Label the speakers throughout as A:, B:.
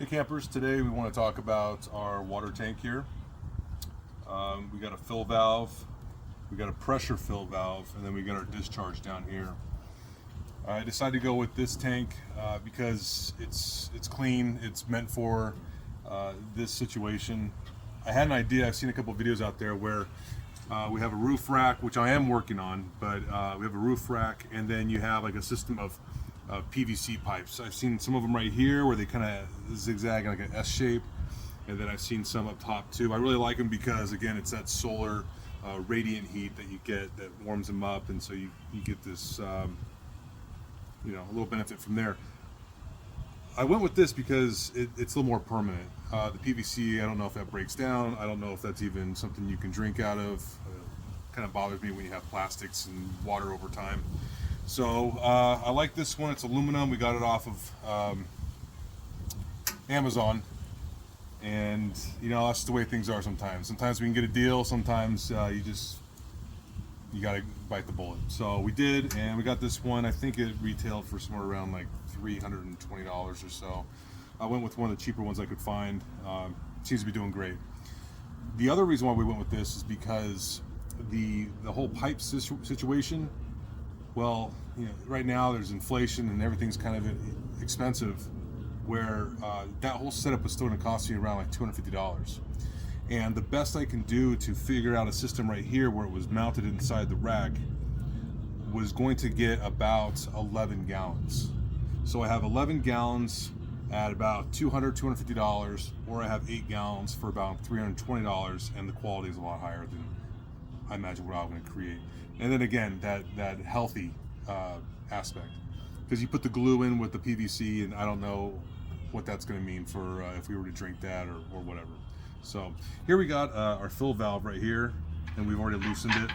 A: Hey campers, today we want to talk about our water tank here. We got a fill valve, we got a pressure fill valve, and then we got our discharge down here. I decided to go with this tank because it's clean, it's meant for this situation. I had an idea, I've seen a couple of videos out there where we have a roof rack, which I am working on, but we have a roof rack, and then you have like a system of PVC pipes. I've seen some of them right here where they kind of zigzag like an S shape, and then I've seen some up top too. I really like them because again, it's that solar radiant heat that you get that warms them up, and so you get this a little benefit from there. I went with this because it's a little more permanent. The PVC, I don't know if that breaks down. I don't know if that's even something you can drink out of. Kind of bothers me when you have plastics and water over time. So I like this one. It's aluminum. We got it off of Amazon, and that's the way things are sometimes. Sometimes we can get a deal. Sometimes you gotta bite the bullet. So we did, and we got this one. I think it retailed for somewhere around like $320 or so. I went with one of the cheaper ones I could find. Seems to be doing great. The other reason why we went with this is because the whole pipe situation. Well, right now there's inflation and everything's kind of expensive, where that whole setup was still going to cost me around like $250. And the best I can do to figure out a system right here where it was mounted inside the rack was going to get about 11 gallons. So I have 11 gallons at about $250, or I have 8 gallons for about $320, and the quality is a lot higher than I imagine what I'm going to create. And then again, that healthy aspect, because you put the glue in with the PVC, and I don't know what that's going to mean for if we were to drink that or whatever. So here we got our fill valve right here, and we've already loosened it.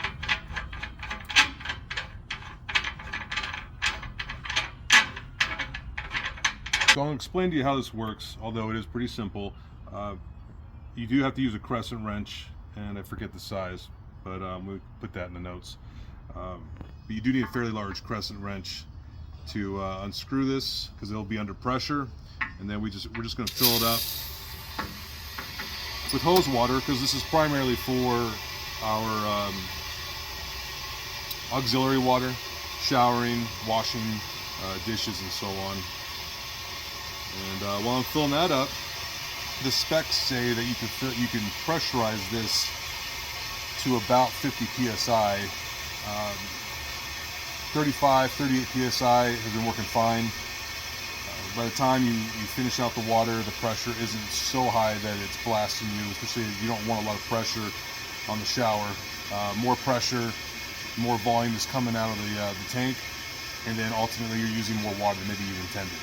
A: So I'll explain to you how this works, although it is pretty simple. You do have to use a crescent wrench, and I forget the size, but we put that in the notes. But you do need a fairly large crescent wrench to unscrew this, because it'll be under pressure, and then we're just going to fill it up with hose water, because this is primarily for our auxiliary water, showering, washing dishes, and so on. And while I'm filling that up, the specs say that you can pressurize this to about 50 psi. 35, 38 psi has been working fine. By the time you finish out the water, the pressure isn't so high that it's blasting you, especially if you don't want a lot of pressure on the shower. More pressure, more volume is coming out of the tank, and then ultimately you're using more water than maybe you intended.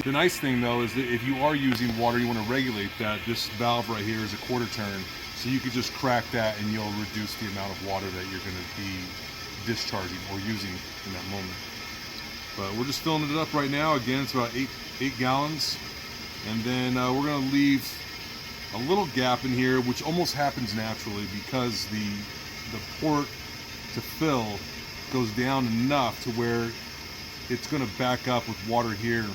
A: The nice thing though is that if you are using water, you want to regulate that. This valve right here is a quarter turn, so you could just crack that and you'll reduce the amount of water that you're going to be discharging or using in that moment. But we're just filling it up right now. Again, it's about 8 gallons, and then we're going to leave a little gap in here, which almost happens naturally because the port to fill goes down enough to where it's going to back up with water here.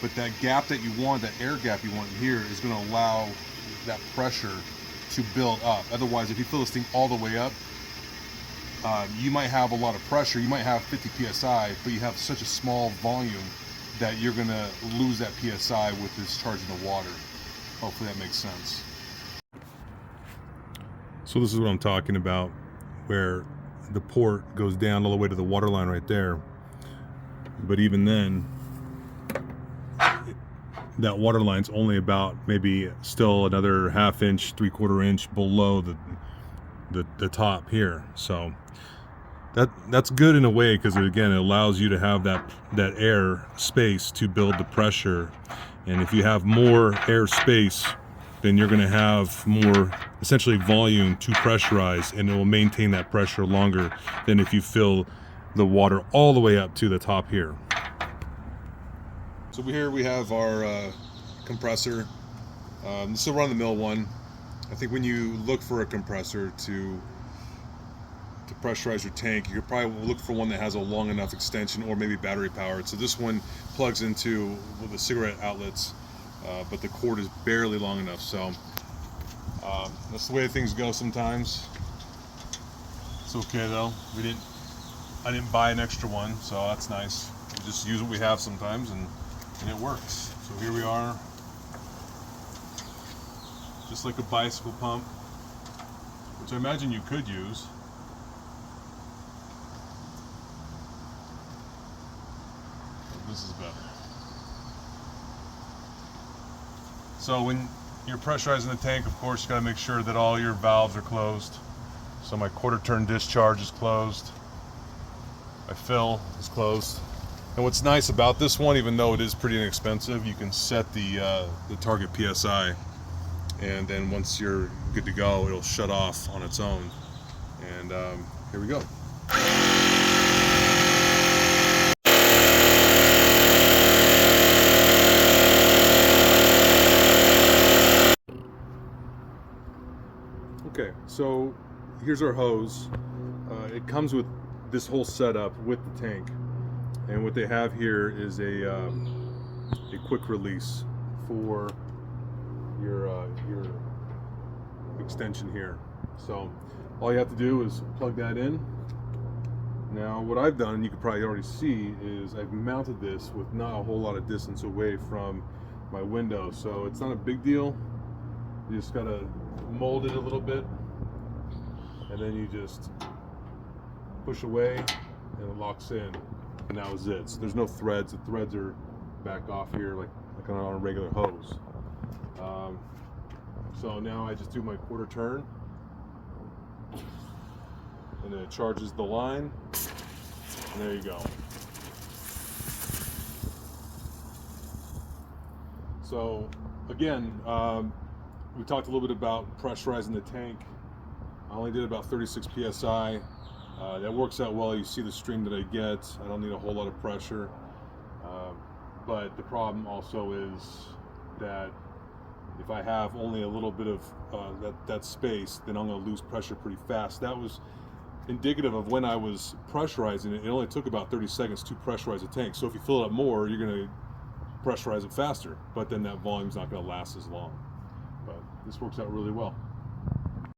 A: But that gap that you want, that air gap you want here, is going to allow that pressure to build up. Otherwise, if you fill this thing all the way up, you might have a lot of pressure. You might have 50 psi, but you have such a small volume that you're going to lose that psi with discharging the water. Hopefully that makes sense. So this is what I'm talking about, where the port goes down all the way to the water line right there. But even then, that water line's only about maybe still another ½ inch, 3/4 inch below the top here. So that's good in a way, because again, it allows you to have that air space to build the pressure. And if you have more air space, then you're going to have more essentially volume to pressurize, and it will maintain that pressure longer than if you fill the water all the way up to the top here. So here we have our compressor. This is a run-of-the-mill one. I think when you look for a compressor to pressurize your tank, you could probably look for one that has a long enough extension, or maybe battery powered. So this one plugs into the cigarette outlets. but the cord is barely long enough. So that's the way things go sometimes. It's okay though. I didn't buy an extra one, so that's nice. We just use what we have sometimes, and it works. So here we are, just like a bicycle pump, which I imagine you could use. This is better. So when you're pressurizing the tank, of course, you got to make sure that all your valves are closed. So my quarter turn discharge is closed. My fill is closed. And what's nice about this one, even though it is pretty inexpensive, you can set the target PSI, and then once you're good to go, it'll shut off on its own. And here we go. Okay, so here's our hose. It comes with this whole setup with the tank, and what they have here is a quick release for your extension here. So all you have to do is plug that in. Now what I've done, you can probably already see, is I've mounted this with not a whole lot of distance away from my window, so it's not a big deal. You just gotta mold it a little bit, and then you just push away and it locks in, and that was it. So there's no threads. The threads are back off here like on a regular hose. So now I just do my quarter turn, and then it charges the line, and there you go. So again, we talked a little bit about pressurizing the tank. I only did about 36 psi. That works out well. You see the stream that I get. I don't need a whole lot of pressure. But the problem also is that if I have only a little bit of that space, then I'm going to lose pressure pretty fast. That was indicative of when I was pressurizing it. It only took about 30 seconds to pressurize the tank. So if you fill it up more, you're going to pressurize it faster, but then that volume's not going to last as long. But this works out really well.